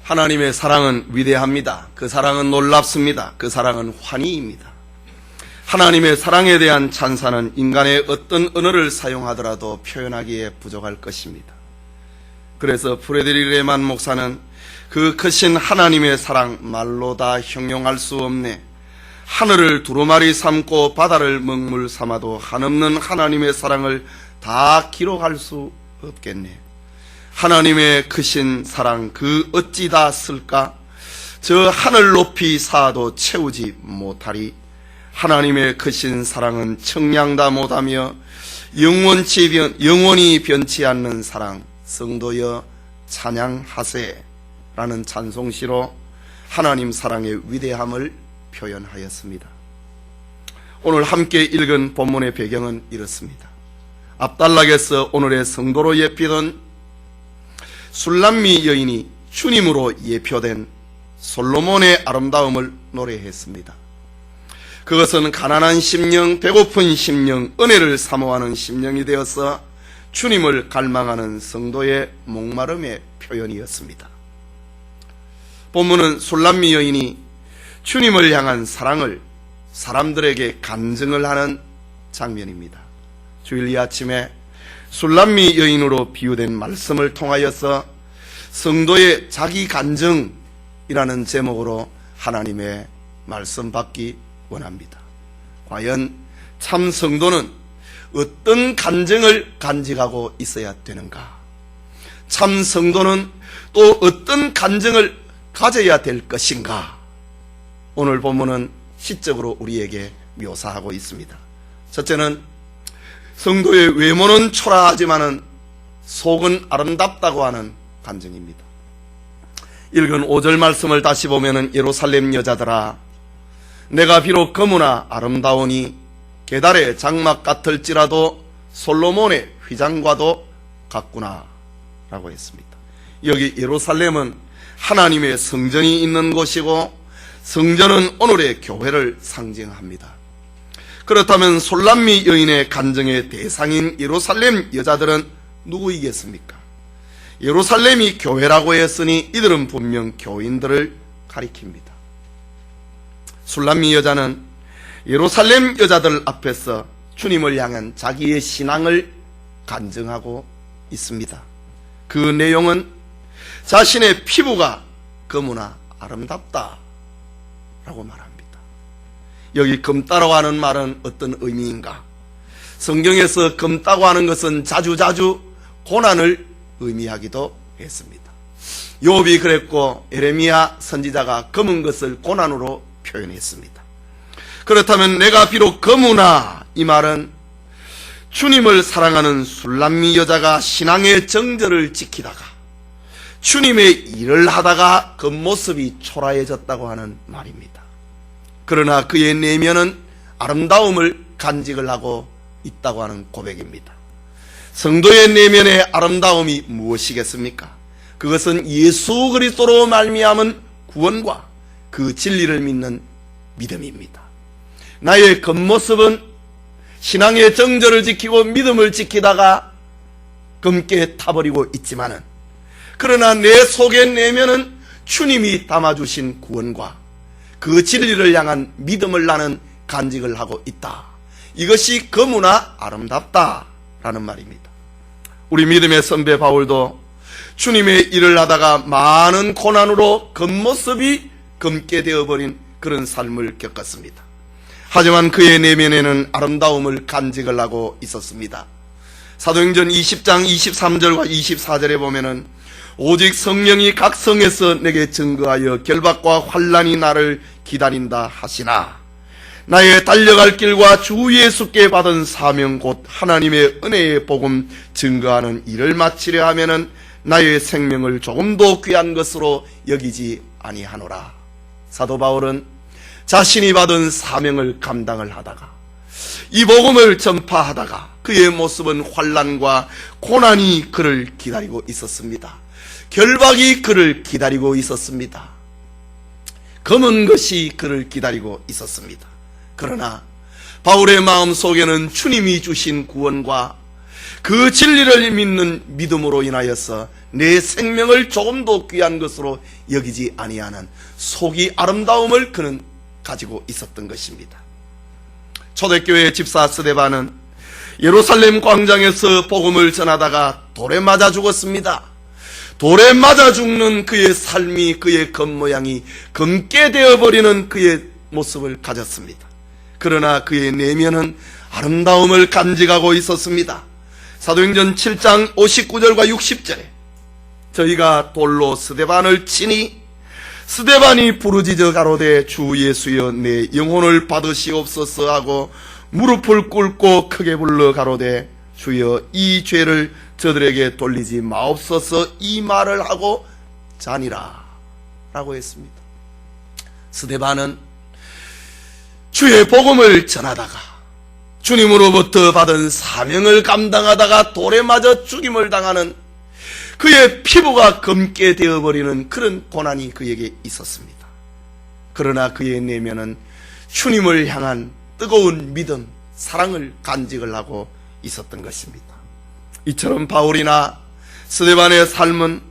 하나님의 사랑은 위대합니다. 그 사랑은 놀랍습니다. 그 사랑은 환희입니다. 하나님의 사랑에 대한 찬사는 인간의 어떤 언어를 사용하더라도 표현하기에 부족할 것입니다. 그래서 프레드릭 레만 목사는 그 크신 하나님의 사랑 말로 다 형용할 수 없네. 하늘을 두루마리 삼고 바다를 먹물 삼아도 한없는 하나님의 사랑을 다 기록할 수 없겠네. 하나님의 크신 사랑 그 어찌 다 쓸까? 저 하늘 높이 쌓아도 채우지 못하리. 하나님의 크신 사랑은 청량다 못하며 영원히 변치 않는 사랑, 성도여 찬양하세 라는 찬송시로 하나님 사랑의 위대함을 표현하였습니다. 오늘 함께 읽은 본문의 배경은 이렇습니다. 압달락에서 오늘의 성도로 예표된 술람미 여인이 주님으로 예표된 솔로몬의 아름다움을 노래했습니다. 그것은 가난한 심령, 배고픈 심령, 은혜를 사모하는 심령이 되어서 주님을 갈망하는 성도의 목마름의 표현이었습니다. 본문은 술람미 여인이 주님을 향한 사랑을 사람들에게 간증을 하는 장면입니다. 주일 이 아침에 술람미 여인으로 비유된 말씀을 통하여서 성도의 자기 간증이라는 제목으로 하나님의 말씀 받기 원합니다. 과연 참 성도는 어떤 간증을 간직하고 있어야 되는가? 참 성도는 또 어떤 간증을 가져야 될 것인가? 오늘 본문은 시적으로 우리에게 묘사하고 있습니다. 첫째는 성도의 외모는 초라하지만은 속은 아름답다고 하는 간증입니다. 읽은 5절 말씀을 다시 보면은 예루살렘 여자들아 내가 비록 거무나 아름다우니 게달의 장막 같을지라도 솔로몬의 휘장과도 같구나 라고 했습니다. 여기 예루살렘은 하나님의 성전이 있는 곳이고 성전은 오늘의 교회를 상징합니다. 그렇다면 술람미 여인의 간증의 대상인 예루살렘 여자들은 누구이겠습니까? 예루살렘이 교회라고 했으니 이들은 분명 교인들을 가리킵니다. 술람미 여자는 예루살렘 여자들 앞에서 주님을 향한 자기의 신앙을 간증하고 있습니다. 그 내용은 자신의 피부가 거무나 아름답다 라고 말합니다. 여기 검다라고 하는 말은 어떤 의미인가? 성경에서 검다고 하는 것은 자주자주 고난을 의미하기도 했습니다. 욥이 그랬고 에레미야 선지자가 검은 것을 고난으로 표현했습니다. 그렇다면 내가 비록 거무나 이 말은 주님을 사랑하는 술람미 여자가 신앙의 정절을 지키다가 주님의 일을 하다가 겉모습이 초라해졌다고 하는 말입니다. 그러나 그의 내면은 아름다움을 간직을 하고 있다고 하는 고백입니다. 성도의 내면의 아름다움이 무엇이겠습니까? 그것은 예수 그리스도로 말미암은 구원과 그 진리를 믿는 믿음입니다. 나의 겉모습은 신앙의 정절을 지키고 믿음을 지키다가 검게 타버리고 있지만은 그러나 내 속의 내면은 주님이 담아주신 구원과 그 진리를 향한 믿음을 나는 간직을 하고 있다. 이것이 거무나 아름답다라는 말입니다. 우리 믿음의 선배 바울도 주님의 일을 하다가 많은 고난으로 겉모습이 검게 되어버린 그런 삶을 겪었습니다. 하지만 그의 내면에는 아름다움을 간직을 하고 있었습니다. 사도행전 20장 23절과 24절에 보면은 오직 성령이 각 성에서 내게 증거하여 결박과 환난이 나를 기다린다 하시나 나의 달려갈 길과 주 예수께 받은 사명 곧 하나님의 은혜의 복음 증거하는 일을 마치려 하면은 나의 생명을 조금도 귀한 것으로 여기지 아니하노라. 사도 바울은 자신이 받은 사명을 감당을 하다가 이 복음을 전파하다가 그의 모습은 환난과 고난이 그를 기다리고 있었습니다. 결박이 그를 기다리고 있었습니다. 검은 것이 그를 기다리고 있었습니다. 그러나 바울의 마음 속에는 주님이 주신 구원과 그 진리를 믿는 믿음으로 인하여서 내 생명을 조금도 귀한 것으로 여기지 아니하는 속이 아름다움을 그는 가지고 있었던 것입니다. 초대교회 집사 스데반은 예루살렘 광장에서 복음을 전하다가 돌에 맞아 죽었습니다. 돌에 맞아 죽는 그의 삶이, 그의 겉모양이 검게 되어버리는 그의 모습을 가졌습니다. 그러나 그의 내면은 아름다움을 간직하고 있었습니다. 사도행전 7장 59절과 60절에 저희가 돌로 스데반을 치니 스데반이 부르짖어 가로되 주 예수여 내 영혼을 받으시옵소서 하고 무릎을 꿇고 크게 불러 가로되 주여 이 죄를 저들에게 돌리지 마옵소서 이 말을 하고 자니라 라고 했습니다. 스데반은 주의 복음을 전하다가 주님으로부터 받은 사명을 감당하다가 돌에 맞아 죽임을 당하는 그의 피부가 검게 되어버리는 그런 고난이 그에게 있었습니다. 그러나 그의 내면은 주님을 향한 뜨거운 믿음, 사랑을 간직을 하고 있었던 것입니다. 이처럼 바울이나 스데반의 삶은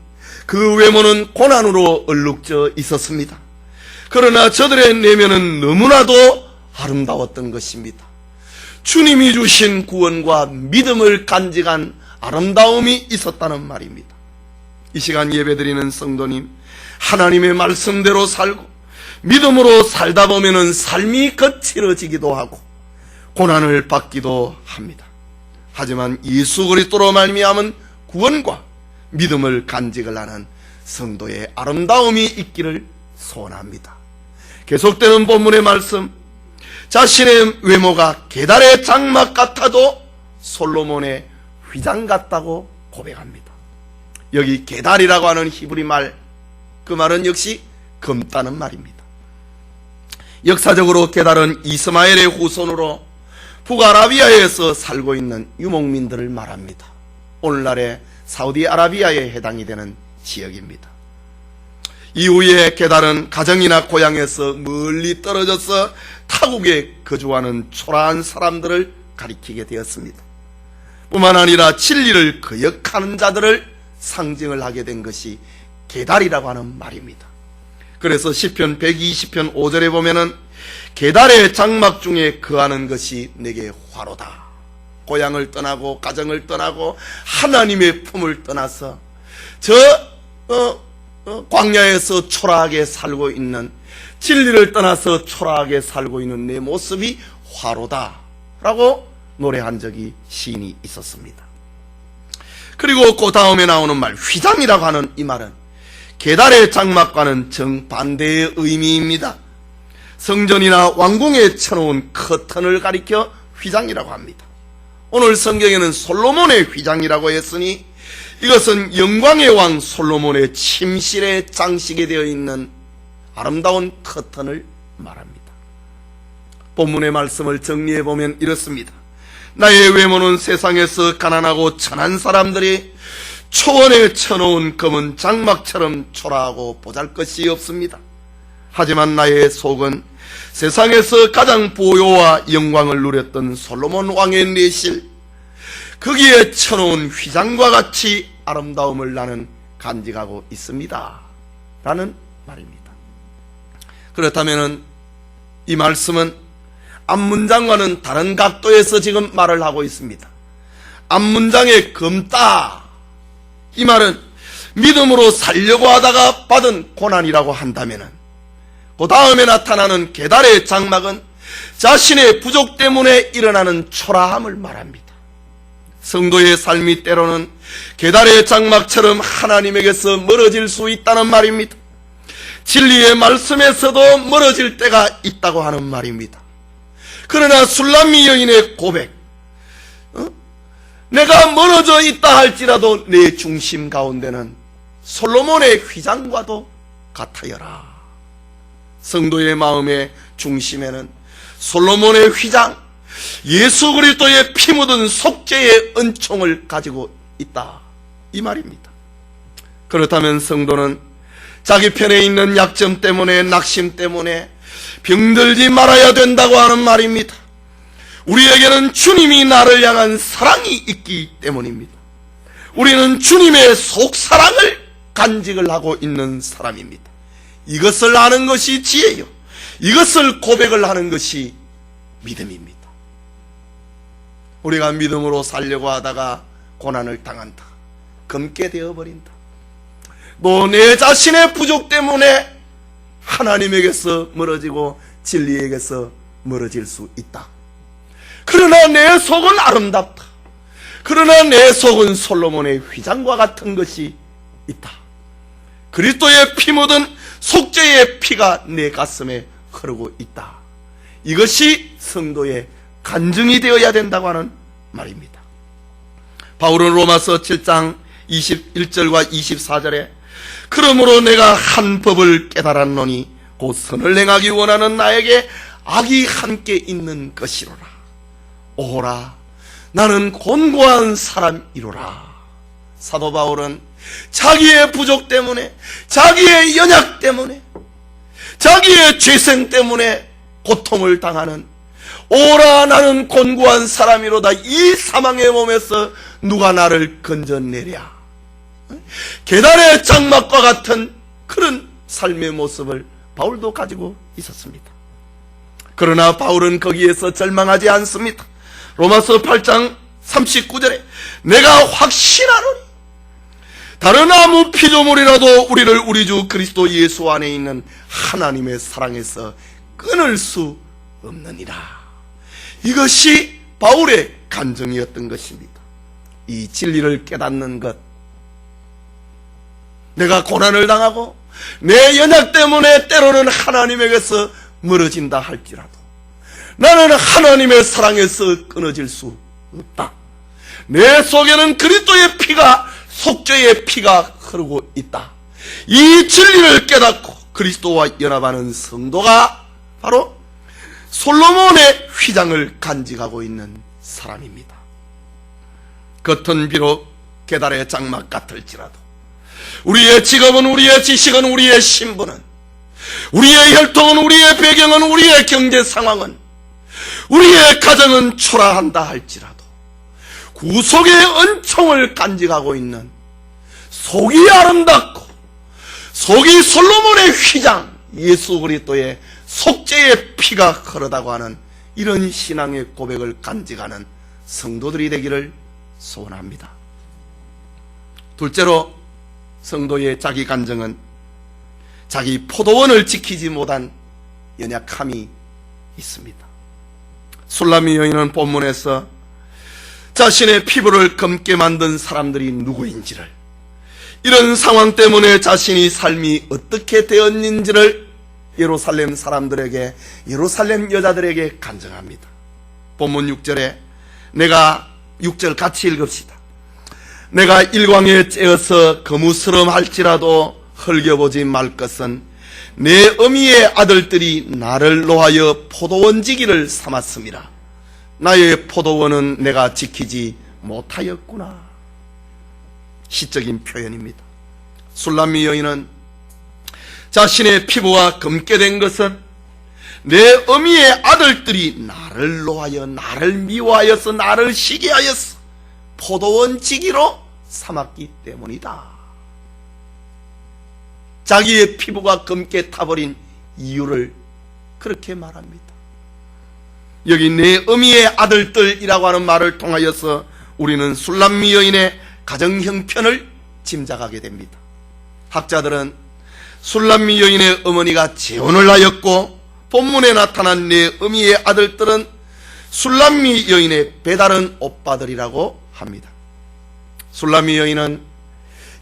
그 외모는 고난으로 얼룩져 있었습니다. 그러나 저들의 내면은 너무나도 아름다웠던 것입니다. 주님이 주신 구원과 믿음을 간직한 아름다움이 있었다는 말입니다. 이 시간 예배드리는 성도님, 하나님의 말씀대로 살고 믿음으로 살다 보면은 삶이 거칠어지기도 하고 고난을 받기도 합니다. 하지만 예수 그리스도로 말미암은 구원과 믿음을 간직을 하는 성도의 아름다움이 있기를 소원합니다. 계속되는 본문의 말씀, 자신의 외모가 게달의 장막 같아도 솔로몬의 휘장 같다고 고백합니다. 여기 게달이라고 하는 히브리 말, 그 말은 역시 검다는 말입니다. 역사적으로 게달은 이스마엘의 후손으로 북아라비아에서 살고 있는 유목민들을 말합니다. 오늘날의 사우디아라비아에 해당이 되는 지역입니다. 이후에 게달은 가정이나 고향에서 멀리 떨어져서 타국에 거주하는 초라한 사람들을 가리키게 되었습니다. 뿐만 아니라 진리를 거역하는 자들을 상징을 하게 된 것이 게달이라고 하는 말입니다. 그래서 시편 120편 5절에 보면은 게달의 장막 중에 거하는 것이 내게 화로다. 고향을 떠나고 가정을 떠나고 하나님의 품을 떠나서 광야에서 초라하게 살고 있는, 진리를 떠나서 초라하게 살고 있는 내 모습이 화로다 라고 노래한 적이 시인이 있었습니다. 그리고 그 다음에 나오는 말, 휘장이라고 하는 이 말은 게달의 장막과는 정반대의 의미입니다. 성전이나 왕궁에 쳐놓은 커튼을 가리켜 휘장이라고 합니다. 오늘 성경에는 솔로몬의 휘장이라고 했으니 이것은 영광의 왕 솔로몬의 침실에 장식이 되어 있는 아름다운 커튼을 말합니다. 본문의 말씀을 정리해보면 이렇습니다. 나의 외모는 세상에서 가난하고 천한 사람들이 초원에 쳐놓은 검은 장막처럼 초라하고 보잘것이 없습니다. 하지만 나의 속은 세상에서 가장 보효와 영광을 누렸던 솔로몬 왕의 내실, 거기에 쳐놓은 휘장과 같이 아름다움을 나는 간직하고 있습니다 라는 말입니다. 그렇다면 이 말씀은 앞문장과는 다른 각도에서 지금 말을 하고 있습니다. 앞문장에 검다, 이 말은 믿음으로 살려고 하다가 받은 고난이라고 한다면, 그 다음에 나타나는 게달의 장막은 자신의 부족 때문에 일어나는 초라함을 말합니다. 성도의 삶이 때로는 게달의 장막처럼 하나님에게서 멀어질 수 있다는 말입니다. 진리의 말씀에서도 멀어질 때가 있다고 하는 말입니다. 그러나 술람미 여인의 고백, 내가 멀어져 있다 할지라도 내 중심 가운데는 솔로몬의 휘장과도 같아여라. 성도의 마음의 중심에는 솔로몬의 휘장, 예수 그리스도의 피 묻은 속죄의 은총을 가지고 있다, 이 말입니다. 그렇다면 성도는 자기 편에 있는 약점 때문에, 낙심 때문에 병들지 말아야 된다고 하는 말입니다. 우리에게는 주님이 나를 향한 사랑이 있기 때문입니다. 우리는 주님의 속사랑을 간직을 하고 있는 사람입니다. 이것을 아는 것이 지혜요, 이것을 고백을 하는 것이 믿음입니다. 우리가 믿음으로 살려고 하다가 고난을 당한다, 검게 되어버린다, 또 내 자신의 부족 때문에 하나님에게서 멀어지고 진리에게서 멀어질 수 있다. 그러나 내 속은 아름답다. 그러나 내 속은 솔로몬의 휘장과 같은 것이 있다. 그리스도의 피 묻은 속죄의 피가 내 가슴에 흐르고 있다. 이것이 성도의 간증이 되어야 된다고 하는 말입니다. 바울은 로마서 7장 21절과 24절에 그러므로 내가 한 법을 깨달았노니 곧 선을 행하기 원하는 나에게 악이 함께 있는 것이로라. 오호라, 나는 곤고한 사람이로라. 사도 바울은 자기의 부족 때문에, 자기의 연약 때문에, 자기의 죄성 때문에 고통을 당하는, 오라 나는 곤고한 사람이로다, 이 사망의 몸에서 누가 나를 건져내랴, 계단의 장막과 같은 그런 삶의 모습을 바울도 가지고 있었습니다. 그러나 바울은 거기에서 절망하지 않습니다. 로마서 8장 39절에 내가 확신하노니 다른 아무 피조물이라도 우리를 우리 주 그리스도 예수 안에 있는 하나님의 사랑에서 끊을 수 없느니라. 이것이 바울의 간증이었던 것입니다. 이 진리를 깨닫는 것, 내가 고난을 당하고 내 연약 때문에 때로는 하나님에게서 멀어진다 할지라도 나는 하나님의 사랑에서 끊어질 수 없다. 내 속에는 그리스도의 피가, 속죄의 피가 흐르고 있다. 이 진리를 깨닫고 그리스도와 연합하는 성도가 바로 솔로몬의 휘장을 간직하고 있는 사람입니다. 겉은 비록 계달의 장막 같을지라도 우리의 직업은, 우리의 지식은, 우리의 신분은, 우리의 혈통은, 우리의 배경은, 우리의 경제 상황은, 우리의 가정은 초라한다 할지라도 구속의 은총을 간직하고 있는, 속이 아름답고 속이 솔로몬의 휘장, 예수 그리스도의 속죄의 피가 흐르다고 하는 이런 신앙의 고백을 간직하는 성도들이 되기를 소원합니다. 둘째로, 성도의 자기 간증은 자기 포도원을 지키지 못한 연약함이 있습니다. 술람미 여인은 본문에서 자신의 피부를 검게 만든 사람들이 누구인지를, 이런 상황 때문에 자신이 삶이 어떻게 되었는지를 예루살렘 사람들에게, 예루살렘 여자들에게 간증합니다. 본문 6절에 내가 6절 같이 읽읍시다. 내가 일광에 째어서 거무스름할지라도 흘겨보지 말 것은 내 어미의 아들들이 나를 놓아여 포도원지기를 삼았음이라. 나의 포도원은 내가 지키지 못하였구나. 시적인 표현입니다. 술람미 여인은 자신의 피부가 검게 된 것은 내 어미의 아들들이 나를 놓아여, 나를 미워하여서, 나를 시기하여서 포도원지기로 삼았기 때문이다. 자기의 피부가 검게 타버린 이유를 그렇게 말합니다. 여기 내 어미의 아들들이라고 하는 말을 통하여서 우리는 술람미 여인의 가정 형편을 짐작하게 됩니다. 학자들은 술람미 여인의 어머니가 재혼을 하였고 본문에 나타난 내 어미의 아들들은 술람미 여인의 배다른 오빠들이라고 합니다. 술람미 여인은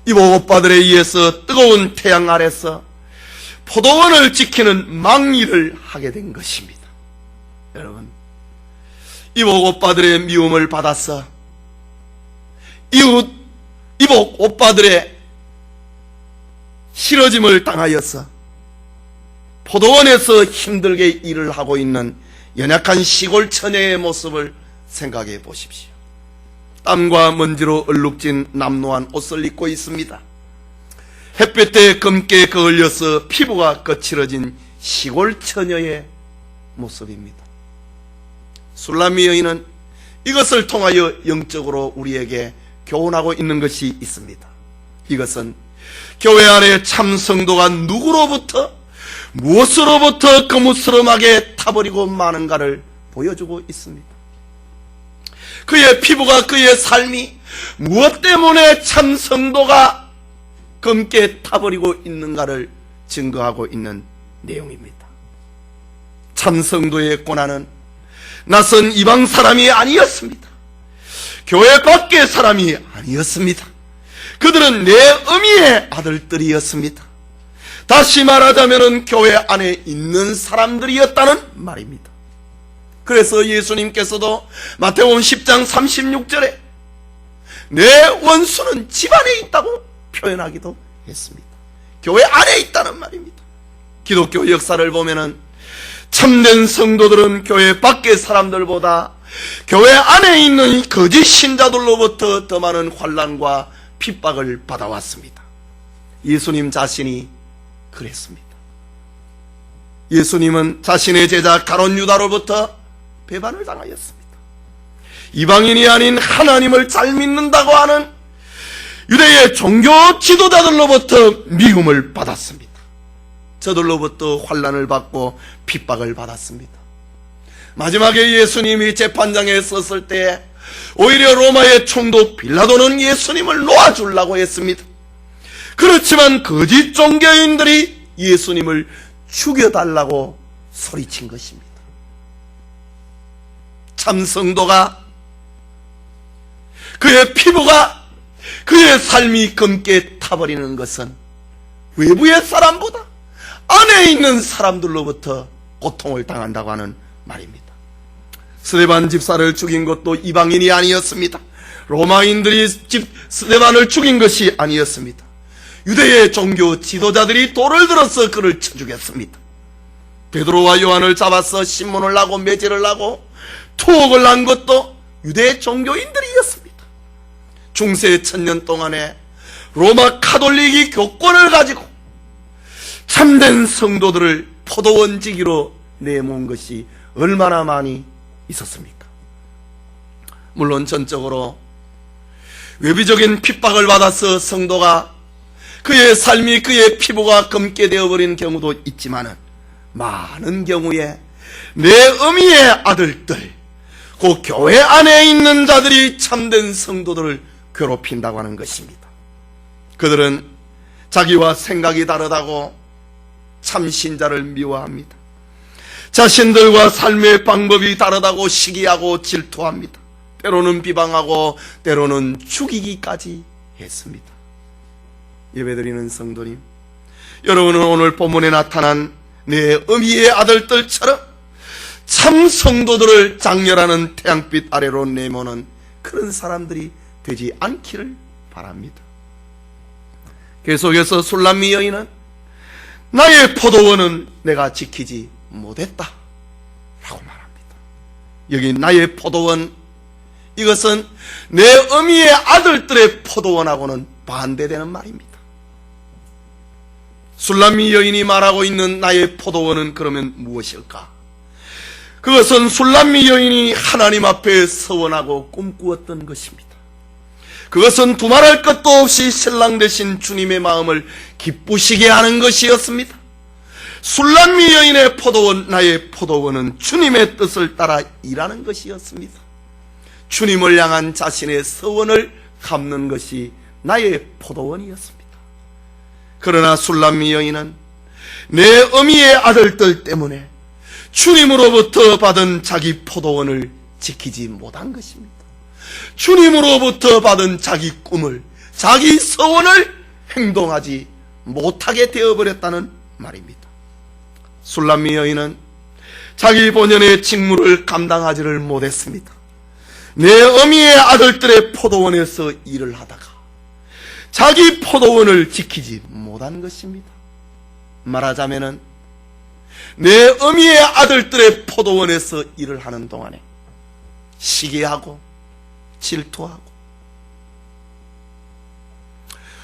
이복 오빠들에 의해서 뜨거운 태양 아래서 포도원을 지키는 망일을 하게 된 것입니다. 여러분, 이복 오빠들의 미움을 받아서 이복 오빠들의 싫어짐을 당하여서 포도원에서 힘들게 일을 하고 있는 연약한 시골 처녀의 모습을 생각해 보십시오. 땀과 먼지로 얼룩진 남노한 옷을 입고 있습니다. 햇볕에 검게 그을려서 피부가 거칠어진 시골 처녀의 모습입니다. 술람미 여인은 이것을 통하여 영적으로 우리에게 교훈하고 있는 것이 있습니다. 이것은 교회 안에 참 성도가 누구로부터 무엇으로부터 거무스름하게 타버리고 마는가를 보여주고 있습니다. 그의 피부가, 그의 삶이 무엇 때문에 참 성도가 검게 타버리고 있는가를 증거하고 있는 내용입니다. 참 성도의 고난은 낯선 이방 사람이 아니었습니다. 교회 밖의 사람이 아니었습니다. 그들은 내 어미의 아들들이었습니다. 다시 말하자면 교회 안에 있는 사람들이었다는 말입니다. 그래서 예수님께서도 마태복음 10장 36절에 내 원수는 집안에 있다고 표현하기도 했습니다. 교회 안에 있다는 말입니다. 기독교 역사를 보면은 참된 성도들은 교회 밖의 사람들보다 교회 안에 있는 거짓 신자들로부터 더 많은 환난과 핍박을 받아왔습니다. 예수님 자신이 그랬습니다. 예수님은 자신의 제자 가룟 유다로부터 배반을 당하였습니다. 이방인이 아닌 하나님을 잘 믿는다고 하는 유대의 종교 지도자들로부터 미움을 받았습니다. 저들로부터 환난을 받고 핍박을 받았습니다. 마지막에 예수님이 재판장에 섰을 때 오히려 로마의 총독 빌라도는 예수님을 놓아주려고 했습니다. 그렇지만 거짓 종교인들이 예수님을 죽여달라고 소리친 것입니다. 참 성도가, 그의 피부가, 그의 삶이 검게 타버리는 것은 외부의 사람보다 안에 있는 사람들로부터 고통을 당한다고 하는 말입니다. 스데반 집사를 죽인 것도 이방인이 아니었습니다. 로마인들이 스데반을 죽인 것이 아니었습니다. 유대의 종교 지도자들이 돌을 들어서 그를 쳐 죽였습니다. 베드로와 요한을 잡아서 신문을 하고 매질을 하고 투옥을 한 것도 유대 종교인들이었습니다. 중세 천년 동안에 로마 카톨릭이 교권을 가지고 참된 성도들을 포도원지기로 내모은 것이 얼마나 많이 있었습니까? 물론 전적으로 외비적인 핍박을 받아서 성도가 그의 삶이, 그의 피부가 검게 되어버린 경우도 있지만은 많은 경우에 내 어미의 아들들, 그 교회 안에 있는 자들이 참된 성도들을 괴롭힌다고 하는 것입니다. 그들은 자기와 생각이 다르다고 참신자를 미워합니다. 자신들과 삶의 방법이 다르다고 시기하고 질투합니다. 때로는 비방하고 때로는 죽이기까지 했습니다. 예배드리는 성도님, 여러분은 오늘 본문에 나타난 내 어미의 아들들처럼 참 성도들을 장렬하는 태양빛 아래로 내모는 그런 사람들이 되지 않기를 바랍니다. 계속해서 술람미 여인은 나의 포도원은 내가 지키지 못했다 라고 말합니다. 여기 나의 포도원, 이것은 내 어미의 아들들의 포도원하고는 반대되는 말입니다. 술람미 여인이 말하고 있는 나의 포도원은 그러면 무엇일까? 그것은 술람미 여인이 하나님 앞에 서원하고 꿈꾸었던 것입니다. 그것은 두말할 것도 없이 신랑 되신 주님의 마음을 기쁘시게 하는 것이었습니다. 술람미 여인의 포도원, 나의 포도원은 주님의 뜻을 따라 일하는 것이었습니다. 주님을 향한 자신의 서원을 갚는 것이 나의 포도원이었습니다. 그러나 술람미 여인은 내 어미의 아들들 때문에 주님으로부터 받은 자기 포도원을 지키지 못한 것입니다. 주님으로부터 받은 자기 꿈을, 자기 서원을 행동하지 못하게 되어버렸다는 말입니다. 술람미 여인은 자기 본연의 직무를 감당하지를 못했습니다. 내 어미의 아들들의 포도원에서 일을 하다가 자기 포도원을 지키지 못한 것입니다. 말하자면은 내 어미의 아들들의 포도원에서 일을 하는 동안에 시기하고 질투하고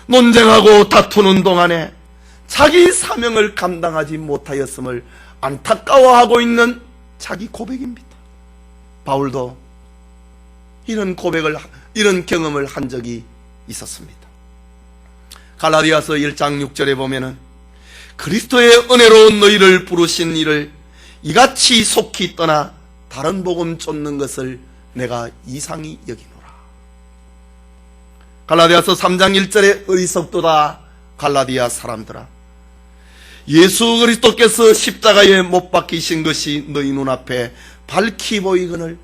논쟁하고 다투는 동안에 자기 사명을 감당하지 못하였음을 안타까워하고 있는 자기 고백입니다. 바울도 이런 고백을, 이런 경험을 한 적이 있었습니다. 갈라디아서 1장 6절에 보면은 그리스도의 은혜로 너희를 부르신 이를 이같이 속히 떠나 다른 복음 쫓는 것을 내가 이상히 여기노라. 갈라디아서 3장 1절에 어리석도다 갈라디아 사람들아, 예수 그리스도께서 십자가에 못 박히신 것이 너희 눈앞에 밝히 보이거늘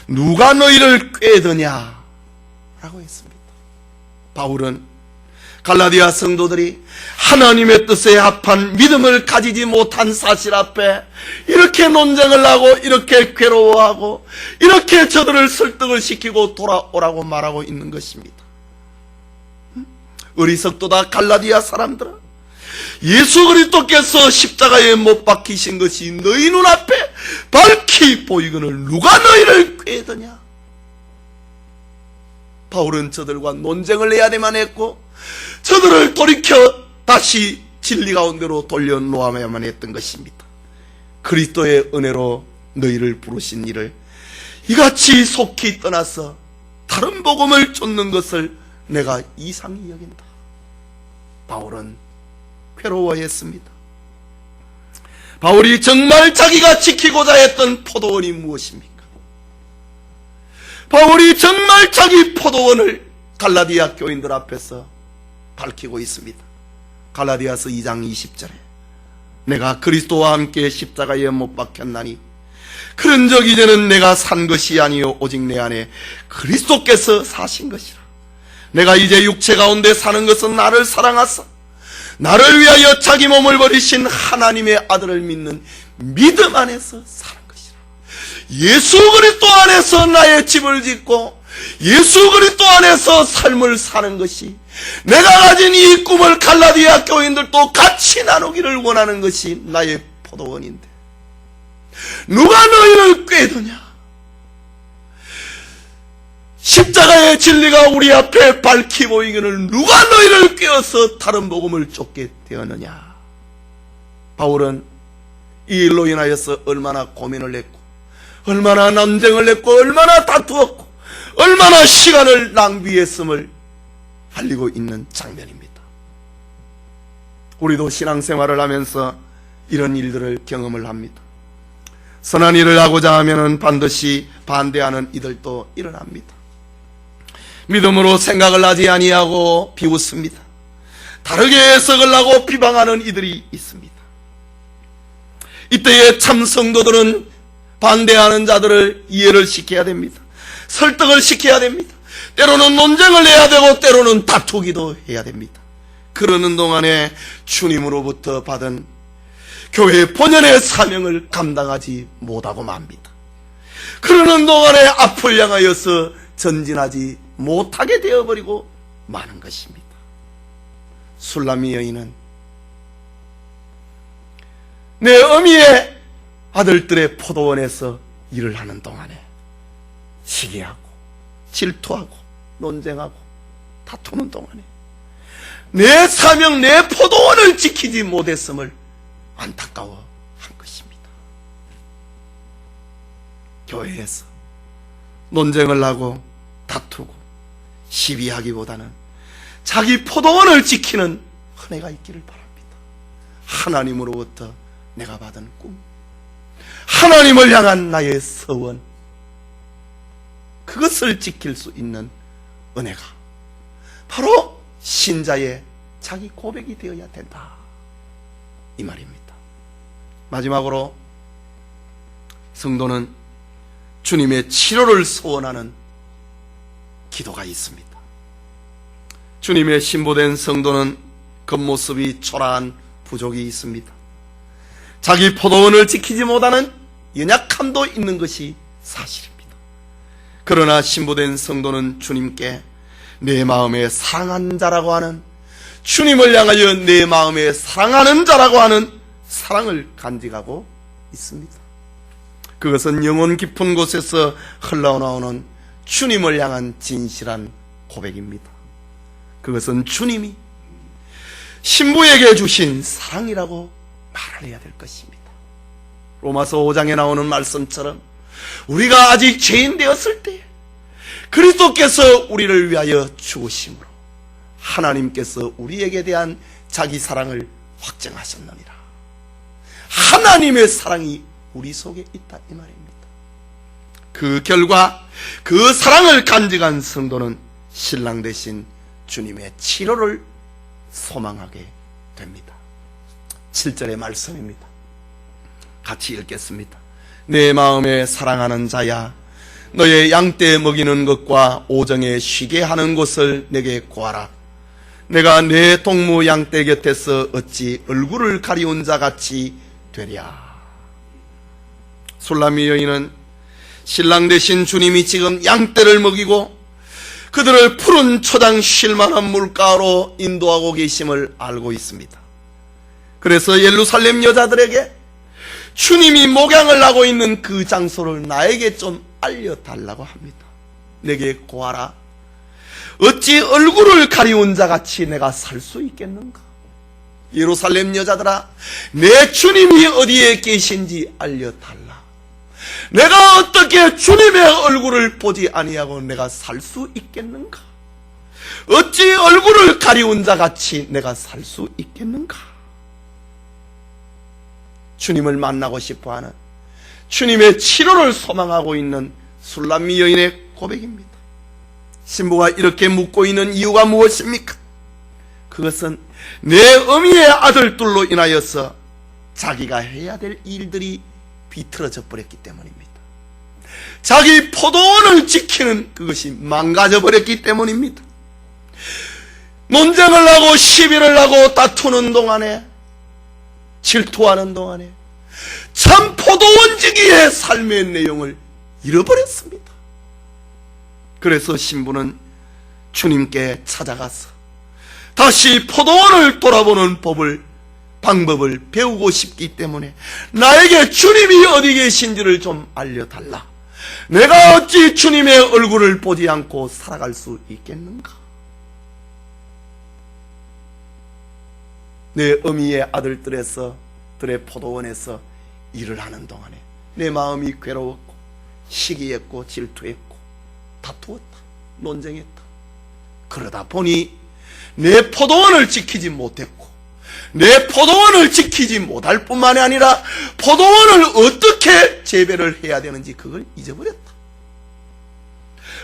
누가 너희를 꾀드냐 라고 했습니다. 바울은 갈라디아 성도들이 하나님의 뜻에 합한 믿음을 가지지 못한 사실 앞에 이렇게 논쟁을 하고 이렇게 괴로워하고 이렇게 저들을 설득을 시키고 돌아오라고 말하고 있는 것입니다. 어리석도다 갈라디아 사람들아, 예수 그리스도께서 십자가에 못 박히신 것이 너희 눈앞에 밝히 보이거늘 누가 너희를 꾀드냐. 바울은 저들과 논쟁을 해야만 했고 저들을 돌이켜 다시 진리 가운데로 돌려놓아야만 했던 것입니다. 그리스도의 은혜로 너희를 부르신 이를 이같이 속히 떠나서 다른 복음을 쫓는 것을 내가 이상히 여긴다. 바울은 괴로워했습니다. 바울이 정말 자기가 지키고자 했던 포도원이 무엇입니까? 바울이 정말 자기 포도원을 갈라디아 교인들 앞에서 밝히고 있습니다. 갈라디아서 2장 20절에 내가 그리스도와 함께 십자가에 못 박혔나니 그런적 이제는 내가 산 것이 아니요 오직 내 안에 그리스도께서 사신 것이라. 내가 이제 육체 가운데 사는 것은 나를 사랑하사 나를 위하여 자기 몸을 버리신 하나님의 아들을 믿는 믿음 안에서 사는 것이라. 예수 그리스도 안에서 나의 집을 짓고 예수 그리스도 안에서 삶을 사는 것이, 내가 가진 이 꿈을 갈라디아 교인들도 같이 나누기를 원하는 것이 나의 포도원인데 누가 너희를 꾀드냐. 십자가의 진리가 우리 앞에 밝히 보이기를 누가 너희를 꾀어서 다른 복음을 쫓게 되었느냐. 바울은 이 일로 인하여서 얼마나 고민을 했고 얼마나 논쟁을 했고 얼마나 다투었고 얼마나 시간을 낭비했음을 알리고 있는 장면입니다. 우리도 신앙생활을 하면서 이런 일들을 경험을 합니다. 선한 일을 하고자 하면 반드시 반대하는 이들도 일어납니다. 믿음으로 생각을 하지 아니하고 비웃습니다. 다르게 해석을 하고 비방하는 이들이 있습니다. 이때에 참 성도들은 반대하는 자들을 이해를 시켜야 됩니다. 설득을 시켜야 됩니다. 때로는 논쟁을 해야 되고 때로는 다투기도 해야 됩니다. 그러는 동안에 주님으로부터 받은 교회 본연의 사명을 감당하지 못하고 맙니다. 그러는 동안에 앞을 향하여서 전진하지 못하게 되어버리고 마는 것입니다. 술람미 여인은 내 어미의 아들들의 포도원에서 일을 하는 동안에 시기하고 질투하고 논쟁하고 다투는 동안에 내 사명, 내 포도원을 지키지 못했음을 안타까워한 것입니다. 교회에서 논쟁을 하고 다투고 시비하기보다는 자기 포도원을 지키는 은혜가 있기를 바랍니다. 하나님으로부터 내가 받은 꿈, 하나님을 향한 나의 서원, 그것을 지킬 수 있는 은혜가 바로 신자의 자기 고백이 되어야 된다, 이 말입니다. 마지막으로 성도는 주님의 치료를 소원하는 기도가 있습니다. 주님의 신부된 성도는 겉모습이 초라한 부족이 있습니다. 자기 포도원을 지키지 못하는 연약함도 있는 것이 사실입니다. 그러나 신부된 성도는 주님께 내 마음에 사랑하는 자라고 하는, 주님을 향하여 내 마음에 사랑하는 자라고 하는 사랑을 간직하고 있습니다. 그것은 영혼 깊은 곳에서 흘러나오는 주님을 향한 진실한 고백입니다. 그것은 주님이 신부에게 주신 사랑이라고 말을 해야 될 것입니다. 로마서 5장에 나오는 말씀처럼 우리가 아직 죄인 되었을 때에 그리스도께서 우리를 위하여 죽으심으로 하나님께서 우리에게 대한 자기 사랑을 확증하셨느니라. 하나님의 사랑이 우리 속에 있다 이 말입니다. 그 결과 그 사랑을 간직한 성도는 신랑 되신 주님의 치료를 소망하게 됩니다. 7절의 말씀입니다. 같이 읽겠습니다. 내 마음에 사랑하는 자야, 너의 양떼 먹이는 것과 오정에 쉬게 하는 곳을 내게 구하라. 내가 내 동무 양떼 곁에서 어찌 얼굴을 가리운 자같이 되랴. 술람미 여인은 신랑 되신 주님이 지금 양떼를 먹이고 그들을 푸른 초장 쉴만한 물가로 인도하고 계심을 알고 있습니다. 그래서 예루살렘 여자들에게 주님이 목양을 하고 있는 그 장소를 나에게 좀 알려달라고 합니다. 내게 구하라. 어찌 얼굴을 가리운 자같이 내가 살 수 있겠는가? 예루살렘 여자들아, 내 주님이 어디에 계신지 알려달라. 내가 어떻게 주님의 얼굴을 보지 아니하고 내가 살 수 있겠는가? 어찌 얼굴을 가리운 자같이 내가 살 수 있겠는가? 주님을 만나고 싶어하는, 주님의 치료를 소망하고 있는 술람미 여인의 고백입니다. 신부가 이렇게 묻고 있는 이유가 무엇입니까? 그것은 내 어미의 아들들로 인하여서 자기가 해야 될 일들이 비틀어져 버렸기 때문입니다. 자기 포도원을 지키는 그것이 망가져 버렸기 때문입니다. 논쟁을 하고 시비를 하고 다투는 동안에, 질투하는 동안에 참 포도원지기의 삶의 내용을 잃어버렸습니다. 그래서 신부는 주님께 찾아가서 다시 포도원을 돌아보는 방법을 배우고 싶기 때문에 나에게 주님이 어디 계신지를 좀 알려달라. 내가 어찌 주님의 얼굴을 보지 않고 살아갈 수 있겠는가? 내 어미의 아들들의 포도원에서 일을 하는 동안에 내 마음이 괴로웠고 시기했고 질투했고 다투었다, 논쟁했다. 그러다 보니 내 포도원을 지키지 못했고, 내 포도원을 지키지 못할 뿐만이 아니라 포도원을 어떻게 재배를 해야 되는지 그걸 잊어버렸다.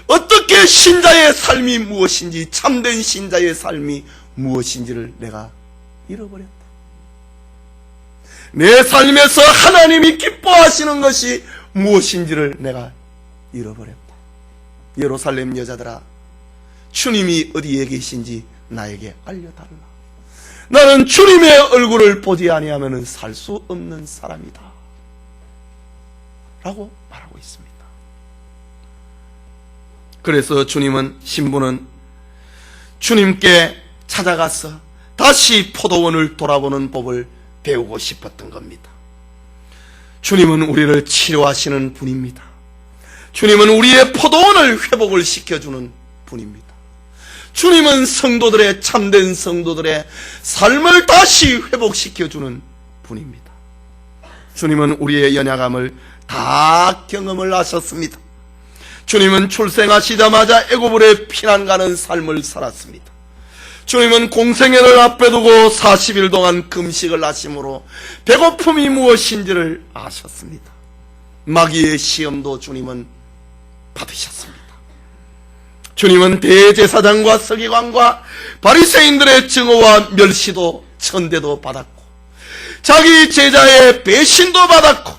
어떻게 신자의 삶이 무엇인지, 참된 신자의 삶이 무엇인지를 내가 잃어버렸다. 내 삶에서 하나님이 기뻐하시는 것이 무엇인지를 내가 잃어버렸다. 예루살렘 여자들아, 주님이 어디에 계신지 나에게 알려달라. 나는 주님의 얼굴을 보지 아니하면 살 수 없는 사람이다 라고 말하고 있습니다. 그래서 신부는 주님께 찾아가서 다시 포도원을 돌아보는 법을 배우고 싶었던 겁니다. 주님은 우리를 치료하시는 분입니다. 주님은 우리의 포도원을 회복을 시켜주는 분입니다. 주님은 참된 성도들의 삶을 다시 회복시켜주는 분입니다. 주님은 우리의 연약함을 다 경험을 하셨습니다. 주님은 출생하시자마자 애굽으로 피난 가는 삶을 살았습니다. 주님은 공생애를 앞에 두고 40일 동안 금식을 하심으로 배고픔이 무엇인지를 아셨습니다. 마귀의 시험도 주님은 받으셨습니다. 주님은 대제사장과 서기관과 바리새인들의 증오와 멸시도 천대도 받았고, 자기 제자의 배신도 받았고,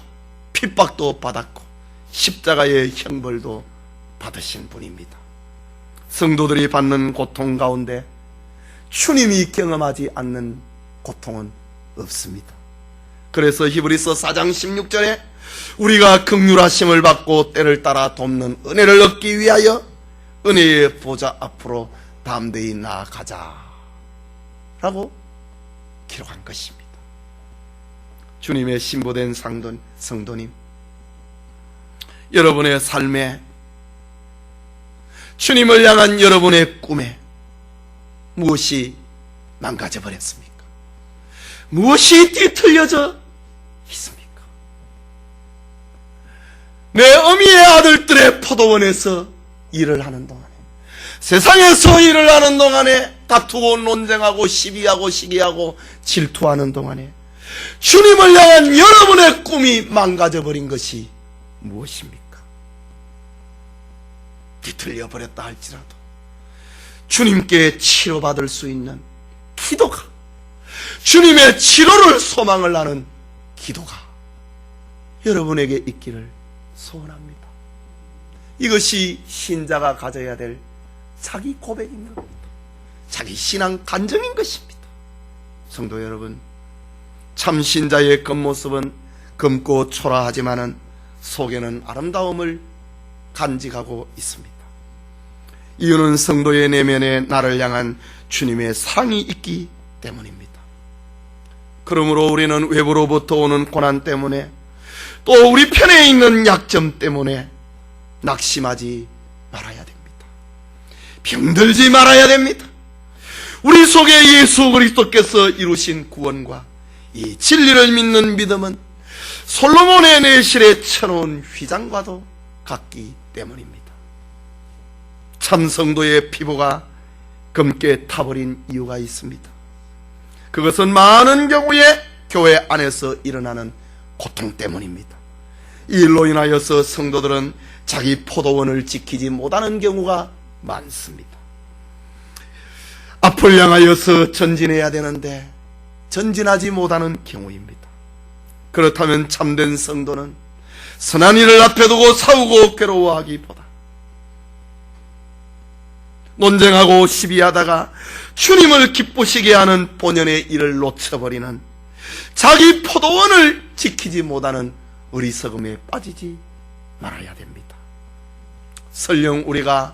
핍박도 받았고, 십자가의 형벌도 받으신 분입니다. 성도들이 받는 고통 가운데 주님이 경험하지 않는 고통은 없습니다. 그래서 히브리서 4장 16절에 우리가 긍휼하심을 받고 때를 따라 돕는 은혜를 얻기 위하여 은혜의 보좌 앞으로 담대히 나아가자 라고 기록한 것입니다. 주님의 신부된 성도님, 여러분의 삶에, 주님을 향한 여러분의 꿈에 무엇이 망가져 버렸습니까? 무엇이 뒤틀려져 있습니까? 내 어미의 아들들의 포도원에서 일을 하는 동안에, 세상에서 일을 하는 동안에, 다투고 논쟁하고 시비하고 시기하고 질투하는 동안에 주님을 향한 여러분의 꿈이 망가져버린 것이 무엇입니까? 뒤틀려 버렸다 할지라도 주님께 치료받을 수 있는 기도가, 주님의 치료를 소망을 하는 기도가 여러분에게 있기를 소원합니다. 이것이 신자가 가져야 될 자기 고백인 겁니다. 자기 신앙 간증인 것입니다. 성도 여러분, 참 신자의 겉모습은 검고 초라하지만은 속에는 아름다움을 간직하고 있습니다. 이유는 성도의 내면에 나를 향한 주님의 사랑이 있기 때문입니다. 그러므로 우리는 외부로부터 오는 고난 때문에, 또 우리 편에 있는 약점 때문에 낙심하지 말아야 됩니다. 병들지 말아야 됩니다. 우리 속에 예수 그리스도께서 이루신 구원과 이 진리를 믿는 믿음은 솔로몬의 내실에 쳐놓은 휘장과도 같기 때문입니다. 참 성도의 피부가 검게 타버린 이유가 있습니다. 그것은 많은 경우에 교회 안에서 일어나는 고통 때문입니다. 이 일로 인하여서 성도들은 자기 포도원을 지키지 못하는 경우가 많습니다. 앞을 향하여서 전진해야 되는데 전진하지 못하는 경우입니다. 그렇다면 참된 성도는 선한 일을 앞에 두고 싸우고 괴로워하기보다 논쟁하고 시비하다가 주님을 기쁘시게 하는 본연의 일을 놓쳐버리는, 자기 포도원을 지키지 못하는 어리석음에 빠지지 말아야 됩니다. 설령 우리가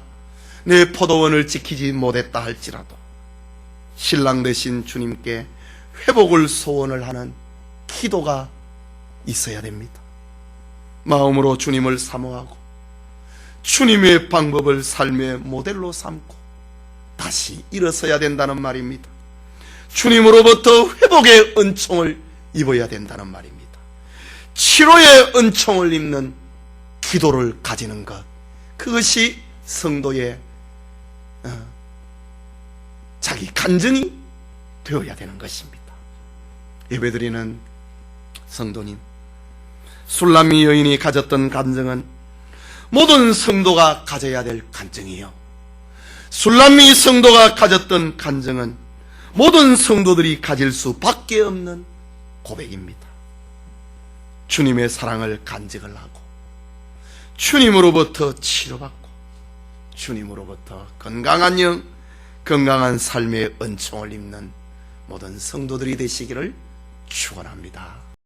내 포도원을 지키지 못했다 할지라도 신랑 되신 주님께 회복을 소원을 하는 기도가 있어야 됩니다. 마음으로 주님을 사모하고 주님의 방법을 삶의 모델로 삼고 다시 일어서야 된다는 말입니다. 주님으로부터 회복의 은총을 입어야 된다는 말입니다. 치료의 은총을 입는 기도를 가지는 것, 그것이 성도의 자기 간증이 되어야 되는 것입니다. 예배드리는 성도님, 술람미 여인이 가졌던 간증은 모든 성도가 가져야 될 간증이요, 술람미 성도가 가졌던 간증은 모든 성도들이 가질 수밖에 없는 고백입니다. 주님의 사랑을 간직을 하고 주님으로부터 치료받고 주님으로부터 건강한 영, 건강한 삶의 은총을 입는 모든 성도들이 되시기를 축원합니다.